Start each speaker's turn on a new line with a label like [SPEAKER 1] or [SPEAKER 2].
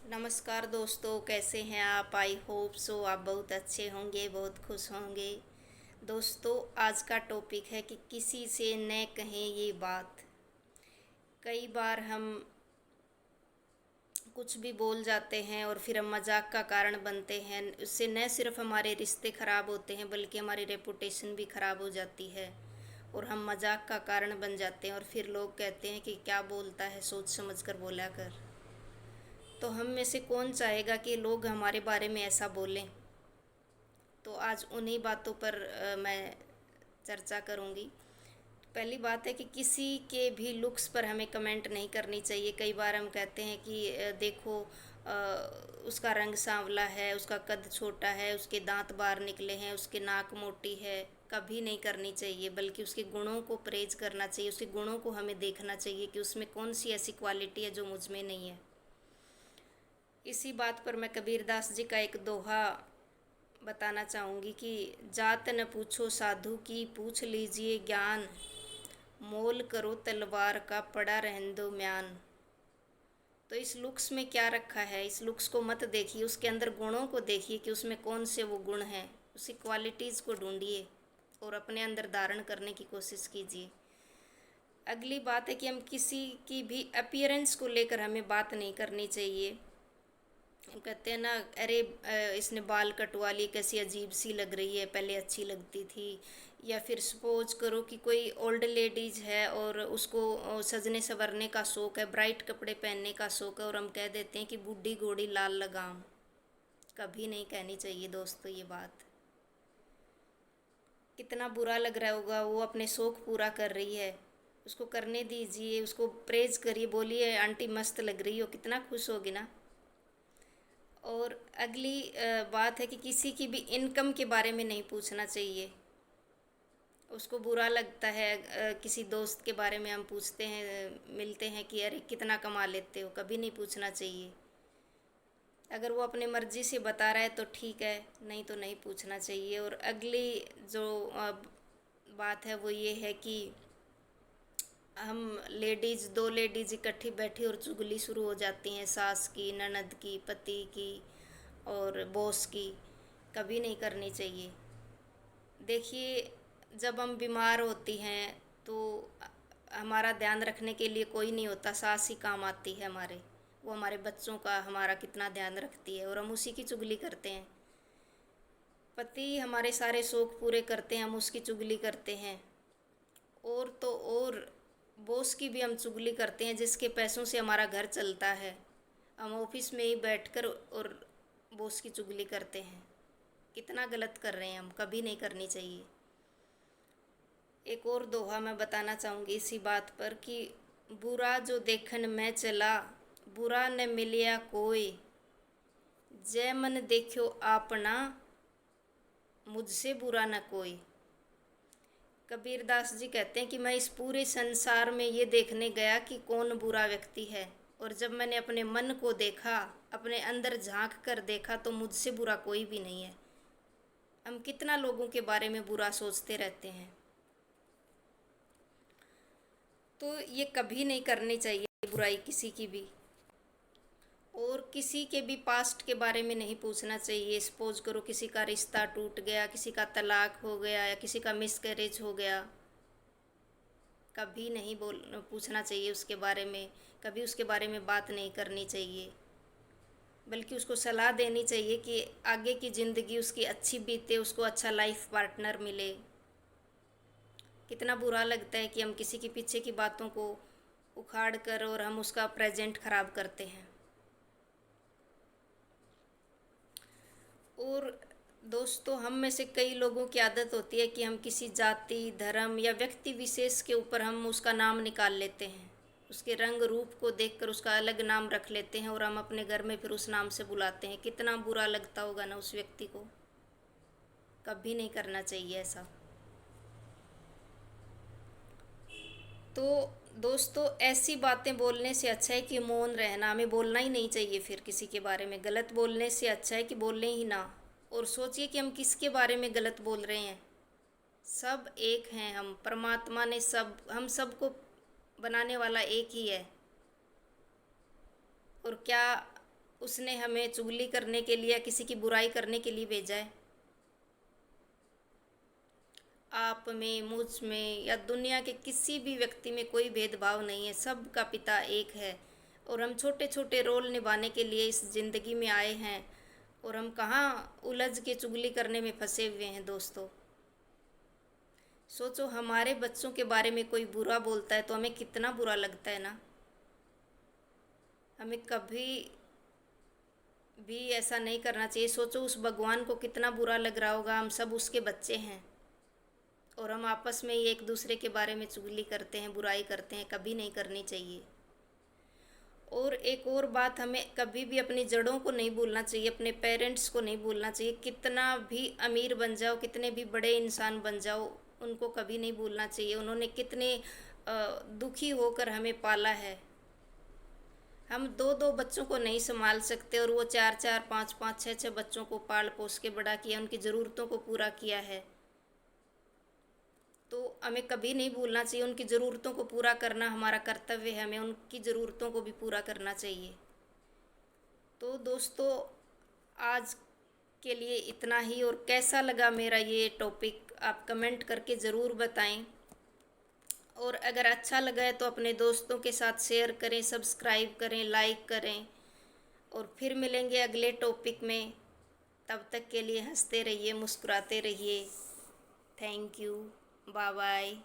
[SPEAKER 1] नमस्कार दोस्तों, कैसे हैं आप? आई होप सो आप बहुत अच्छे होंगे, बहुत खुश होंगे। दोस्तों, आज का टॉपिक है कि किसी से न कहें ये बात। कई बार हम कुछ भी बोल जाते हैं और फिर हम मजाक का कारण बनते हैं। उससे न सिर्फ हमारे रिश्ते ख़राब होते हैं बल्कि हमारी रेपुटेशन भी ख़राब हो जाती है और हम मजाक का कारण बन जाते हैं और फिर लोग कहते हैं कि क्या बोलता है, सोच समझ कर बोला कर। तो हम में से कौन चाहेगा कि लोग हमारे बारे में ऐसा बोलें। तो आज उन्हीं बातों पर मैं चर्चा करूँगी। पहली बात है कि किसी के भी लुक्स पर हमें कमेंट नहीं करनी चाहिए। कई बार हम कहते हैं कि देखो, उसका रंग सांवला है, उसका कद छोटा है, उसके दांत बाहर निकले हैं, उसकी नाक मोटी है। कभी नहीं करनी चाहिए, बल्कि उसके गुणों को प्रेज करना चाहिए। उसके गुणों को हमें देखना चाहिए कि उसमें कौन सी ऐसी क्वालिटी है जो मुझ में नहीं है। इसी बात पर मैं कबीरदास जी का एक दोहा बताना चाहूँगी कि जात न पूछो साधु की, पूछ लीजिए ज्ञान। मोल करो तलवार का, पड़ा रहने दो म्यान। तो इस लुक्स में क्या रखा है, इस लुक्स को मत देखिए, उसके अंदर गुणों को देखिए कि उसमें कौन से वो गुण हैं। उसी क्वालिटीज़ को ढूंढिए और अपने अंदर धारण करने की कोशिश कीजिए। अगली बात है कि हम किसी की भी अपीयरेंस को लेकर हमें बात नहीं करनी चाहिए। कहते हैं ना, अरे इसने बाल कटवा लिए, कैसी अजीब सी लग रही है, पहले अच्छी लगती थी। या फिर सपोज करो कि कोई ओल्ड लेडीज है और उसको सजने संवरने का शौक़ है, ब्राइट कपड़े पहनने का शौक़ है, और हम कह देते हैं कि बूढ़ी घोड़ी लाल लगाम। कभी नहीं कहनी चाहिए दोस्तों ये बात। कितना बुरा लग रहा होगा, वो अपने शौक़ पूरा कर रही है, उसको करने दीजिए, उसको प्रेज करिए, बोलिए आंटी मस्त लग रही हो, कितना खुश होगी ना। और अगली बात है कि किसी की भी इनकम के बारे में नहीं पूछना चाहिए। उसको बुरा लगता है, किसी दोस्त के बारे में हम पूछते हैं, मिलते हैं कि अरे कितना कमा लेते हो, कभी नहीं पूछना चाहिए। अगर वो अपने मर्ज़ी से बता रहा है तो ठीक है, नहीं तो नहीं पूछना चाहिए। और अगली जो बात है वो ये है कि हम दो लेडीज़ इकट्ठी बैठी और चुगली शुरू हो जाती हैं, सास की, ननद की, पति की और बॉस की। कभी नहीं करनी चाहिए। देखिए, जब हम बीमार होती हैं तो हमारा ध्यान रखने के लिए कोई नहीं होता, सास ही काम आती है हमारे। वो हमारे बच्चों का हमारा कितना ध्यान रखती है और हम उसी की चुगली करते हैं। पति हमारे सारे शौक पूरे करते हैं, हम उसकी चुगली करते हैं। और तो और बॉस की भी हम चुगली करते हैं, जिसके पैसों से हमारा घर चलता है। हम ऑफिस में ही बैठकर और बॉस की चुगली करते हैं। कितना गलत कर रहे हैं हम, कभी नहीं करनी चाहिए। एक और दोहा मैं बताना चाहूँगी इसी बात पर कि बुरा जो देखन मैं चला, बुरा न मिलिया कोई। जय मन देखो आपना, मुझसे बुरा न कोई। कबीरदास जी कहते हैं कि मैं इस पूरे संसार में ये देखने गया कि कौन बुरा व्यक्ति है, और जब मैंने अपने मन को देखा, अपने अंदर झांक कर देखा, तो मुझसे बुरा कोई भी नहीं है। हम कितना लोगों के बारे में बुरा सोचते रहते हैं। तो ये कभी नहीं करनी चाहिए बुराई किसी की भी। और किसी के भी पास्ट के बारे में नहीं पूछना चाहिए। सपोज करो किसी का रिश्ता टूट गया, किसी का तलाक हो गया या किसी का मिसकैरेज हो गया, कभी नहीं पूछना चाहिए उसके बारे में। कभी उसके बारे में बात नहीं करनी चाहिए, बल्कि उसको सलाह देनी चाहिए कि आगे की ज़िंदगी उसकी अच्छी बीते, उसको अच्छा लाइफ पार्टनर मिले। कितना बुरा लगता है कि हम किसी के पीछे की बातों को उखाड़ कर और हम उसका प्रेजेंट ख़राब करते हैं। और दोस्तों, हम में से कई लोगों की आदत होती है कि हम किसी जाति, धर्म या व्यक्ति विशेष के ऊपर हम उसका नाम निकाल लेते हैं। उसके रंग रूप को देखकर उसका अलग नाम रख लेते हैं और हम अपने घर में फिर उस नाम से बुलाते हैं। कितना बुरा लगता होगा ना उस व्यक्ति को। कभी नहीं करना चाहिए ऐसा। तो दोस्तों, ऐसी बातें बोलने से अच्छा है कि मौन रहना। हमें बोलना ही नहीं चाहिए फिर किसी के बारे में। गलत बोलने से अच्छा है कि बोलें ही ना। और सोचिए कि हम किसके बारे में गलत बोल रहे हैं। सब एक हैं हम, परमात्मा ने हम सबको बनाने वाला एक ही है। और क्या उसने हमें चुगली करने के लिए या किसी की बुराई करने के लिए भेजा है? आप में, मुझ में या दुनिया के किसी भी व्यक्ति में कोई भेदभाव नहीं है, सबका पिता एक है। और हम छोटे छोटे रोल निभाने के लिए इस ज़िंदगी में आए हैं, और हम कहाँ उलझ के चुगली करने में फंसे हुए हैं दोस्तों। सोचो, हमारे बच्चों के बारे में कोई बुरा बोलता है तो हमें कितना बुरा लगता है ना। हमें कभी भी ऐसा नहीं करना चाहिए। सोचो, उस भगवान को कितना बुरा लग रहा होगा, हम सब उसके बच्चे हैं और हम आपस में ही एक दूसरे के बारे में चुगली करते हैं, बुराई करते हैं। कभी नहीं करनी चाहिए। और एक और बात, हमें कभी भी अपनी जड़ों को नहीं भूलना चाहिए, अपने पेरेंट्स को नहीं भूलना चाहिए। कितना भी अमीर बन जाओ, कितने भी बड़े इंसान बन जाओ, उनको कभी नहीं भूलना चाहिए। उन्होंने कितने दुखी होकर हमें पाला है। हम दो दो बच्चों को नहीं संभाल सकते और वो चार चार पाँच पाँच छः छः बच्चों को पाल पोस के बड़ा किया, उनकी ज़रूरतों को पूरा किया है। तो हमें कभी नहीं भूलना चाहिए, उनकी ज़रूरतों को पूरा करना हमारा कर्तव्य है। हमें उनकी ज़रूरतों को भी पूरा करना चाहिए। तो दोस्तों, आज के लिए इतना ही। और कैसा लगा मेरा ये टॉपिक, आप कमेंट करके ज़रूर बताएं। और अगर अच्छा लगा है तो अपने दोस्तों के साथ शेयर करें, सब्सक्राइब करें, लाइक करें। और फिर मिलेंगे अगले टॉपिक में। तब तक के लिए हंसते रहिए, मुस्कुराते रहिए। Thank you. Bye bye.